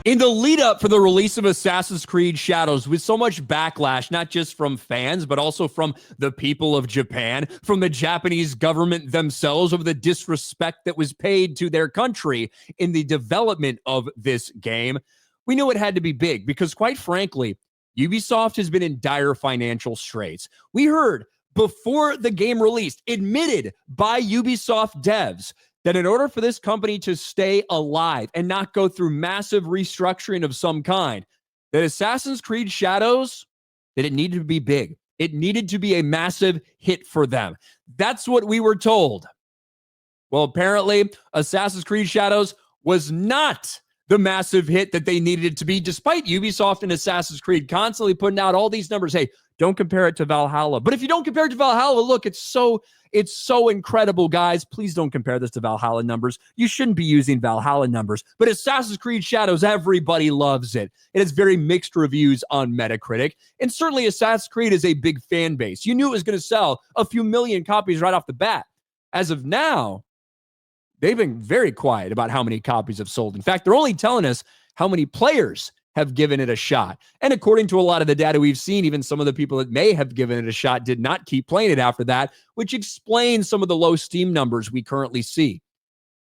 In the lead up for the release of Assassin's Creed Shadows, with so much backlash, not just from fans, but also from the people of Japan, from the Japanese government themselves over the disrespect that was paid to their country in the development of this game, we knew it had to be big because, quite frankly, Ubisoft has been in dire financial straits. We heard before the game released, admitted by Ubisoft devs, that in order for this company to stay alive and not go through massive restructuring of some kind, that Assassin's Creed Shadows, that it needed to be big. It needed to be a massive hit for them. That's what we were told. Well, apparently, Assassin's Creed Shadows was not the massive hit that they needed it to be, despite Ubisoft and Assassin's Creed constantly putting out all these numbers. Hey, don't compare it to Valhalla. But if you don't compare it to Valhalla, look, it's so incredible, guys. Please don't compare this to Valhalla numbers. You shouldn't be using Valhalla numbers. But Assassin's Creed Shadows, everybody loves it. It has very mixed reviews on Metacritic. And certainly Assassin's Creed is a big fan base. You knew it was going to sell a few million copies right off the bat. As of now, they've been very quiet about how many copies have sold. In fact, they're only telling us how many players have given it a shot. And according to a lot of the data we've seen, even some of the people that may have given it a shot did not keep playing it after that, which explains some of the low Steam numbers we currently see.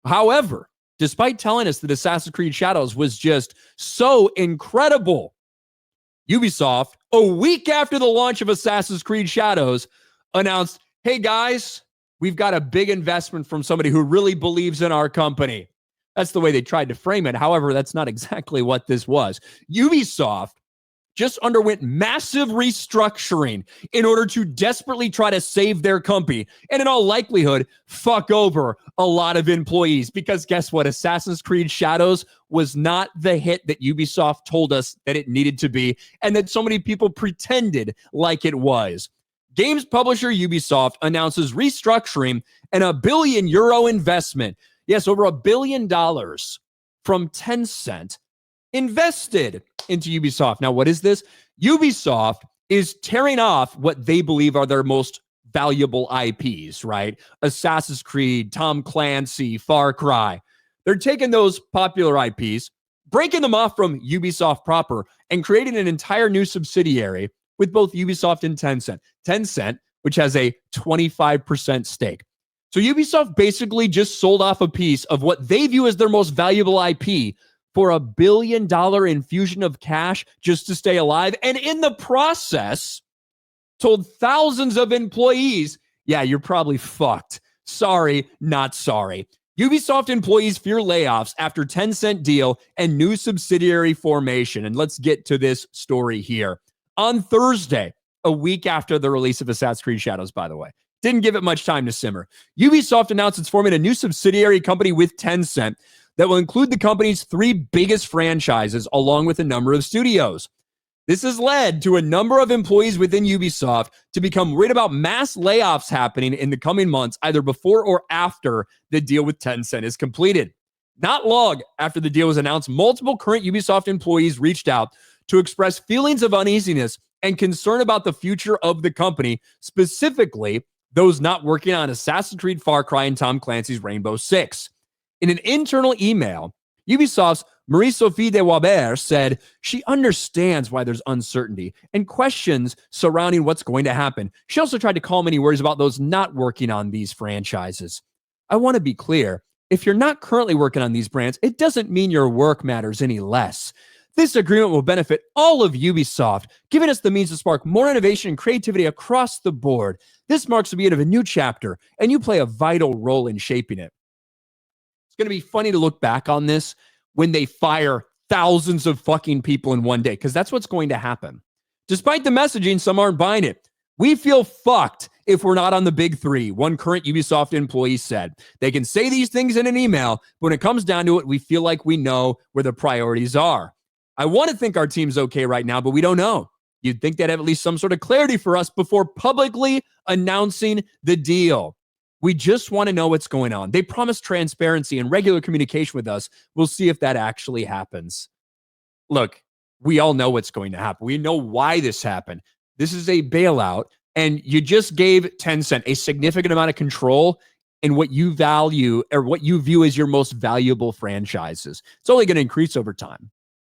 However, despite telling us that Assassin's Creed Shadows was just so incredible, Ubisoft, a week after the launch of Assassin's Creed Shadows, announced, hey guys, we've got a big investment from somebody who really believes in our company. That's the way they tried to frame it. However, that's not exactly what this was. Ubisoft just underwent massive restructuring in order to desperately try to save their company and in all likelihood, fuck over a lot of employees. Because guess what? Assassin's Creed Shadows was not the hit that Ubisoft told us that it needed to be and that so many people pretended like it was. Games publisher Ubisoft announces restructuring and €1 billion investment. Yes, over $1 billion from Tencent invested into Ubisoft. Now, what is this? Ubisoft is tearing off what they believe are their most valuable IPs, right? Assassin's Creed, Tom Clancy, Far Cry. They're taking those popular IPs, breaking them off from Ubisoft proper, and creating an entire new subsidiary with both Ubisoft and Tencent. Tencent, which has a 25% stake. So Ubisoft basically just sold off a piece of what they view as their most valuable IP for $1 billion infusion of cash just to stay alive. And in the process, told thousands of employees, yeah, you're probably fucked. Sorry, not sorry. Ubisoft employees fear layoffs after Tencent deal and new subsidiary formation. And let's get to this story here. On Thursday, a week after the release of Assassin's Creed Shadows, by the way, didn't give it much time to simmer, Ubisoft announced it's forming a new subsidiary company with Tencent that will include the company's 3 biggest franchises along with a number of studios. This has led to a number of employees within Ubisoft to become worried about mass layoffs happening in the coming months, either before or after the deal with Tencent is completed. Not long after the deal was announced, multiple current Ubisoft employees reached out to express feelings of uneasiness and concern about the future of the company, specifically those not working on Assassin's Creed, Far Cry, and Tom Clancy's Rainbow Six. In an internal email, Ubisoft's Marie-Sophie de Wabert said she understands why there's uncertainty and questions surrounding what's going to happen. She also tried to calm any worries about those not working on these franchises. I want to be clear. If you're not currently working on these brands, it doesn't mean your work matters any less. This agreement will benefit all of Ubisoft, giving us the means to spark more innovation and creativity across the board. This marks the beginning of a new chapter, and you play a vital role in shaping it. It's going to be funny to look back on this when they fire thousands of fucking people in one day, because that's what's going to happen. Despite the messaging, some aren't buying it. We feel fucked if we're not on the big 3, one current Ubisoft employee said. They can say these things in an email, but when it comes down to it, we feel like we know where the priorities are. I want to think our team's okay right now, but we don't know. You'd think they'd have at least some sort of clarity for us before publicly announcing the deal. We just want to know what's going on. They promise transparency and regular communication with us. We'll see if that actually happens. Look, we all know what's going to happen. We know why this happened. This is a bailout, and you just gave Tencent a significant amount of control in what you value or what you view as your most valuable franchises. It's only going to increase over time.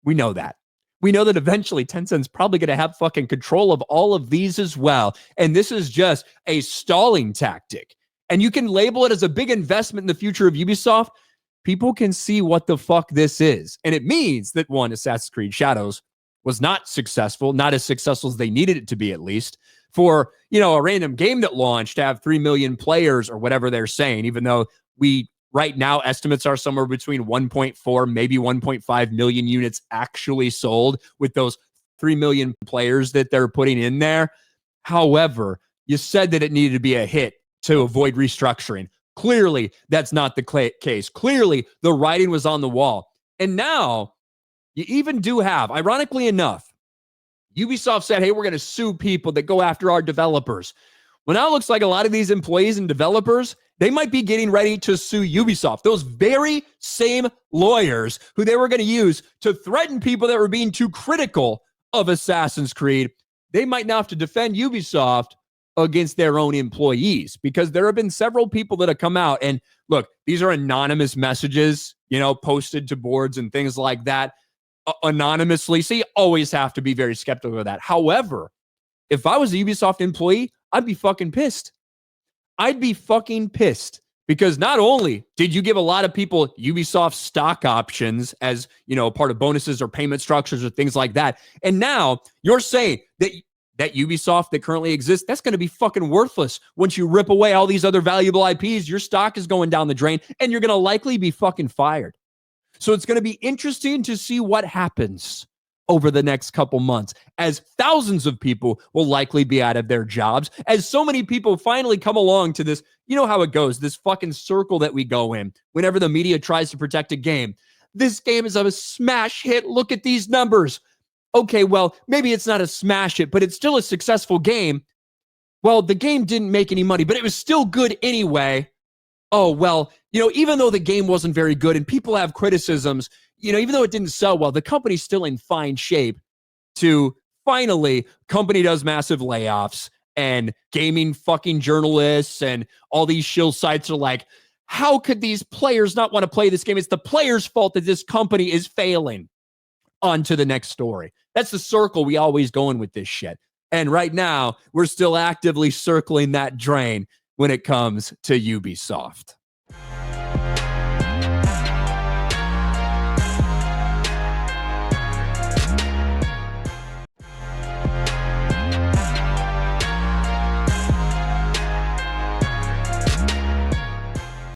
We know that. We know that eventually Tencent's probably going to have fucking control of all of these as well. And this is just a stalling tactic. And you can label it as a big investment in the future of Ubisoft. People can see what the fuck this is. And it means that one, Assassin's Creed Shadows was not successful, not as successful as they needed it to be, at least. For, a random game that launched to have 3 million players or whatever they're saying, even though right now, estimates are somewhere between 1.4, maybe 1.5 million units actually sold with those 3 million players that they're putting in there. However, you said that it needed to be a hit to avoid restructuring. Clearly, that's not the case. Clearly, the writing was on the wall. And now, you even do have, ironically enough, Ubisoft said, hey, we're going to sue people that go after our developers. Well, now it looks like a lot of these employees and developers, they might be getting ready to sue Ubisoft. Those very same lawyers who they were going to use to threaten people that were being too critical of Assassin's Creed, they might now have to defend Ubisoft against their own employees, because there have been several people that have come out and look, these are anonymous messages, posted to boards and things like that anonymously. So you always have to be very skeptical of that. However, if I was a Ubisoft employee, I'd be fucking pissed. I'd be fucking pissed because not only did you give a lot of people Ubisoft stock options as, part of bonuses or payment structures or things like that. And now you're saying that Ubisoft that currently exists, that's going to be fucking worthless. Once you rip away all these other valuable IPs, your stock is going down the drain and you're going to likely be fucking fired. So it's going to be interesting to see what happens over the next couple months, as thousands of people will likely be out of their jobs, as so many people finally come along to this, how it goes, this fucking circle that we go in whenever the media tries to protect a game. This game is a smash hit. Look at these numbers. Okay, well, maybe it's not a smash hit, but it's still a successful game. Well, the game didn't make any money, but it was still good anyway. Oh, well, even though the game wasn't very good and people have criticisms, even though it didn't sell well, the company's still in fine shape to finally, company does massive layoffs and gaming fucking journalists and all these shill sites are like, how could these players not want to play this game? It's the players' fault that this company is failing. On to the next story. That's the circle we always go in with this shit. And right now, we're still actively circling that drain when it comes to Ubisoft.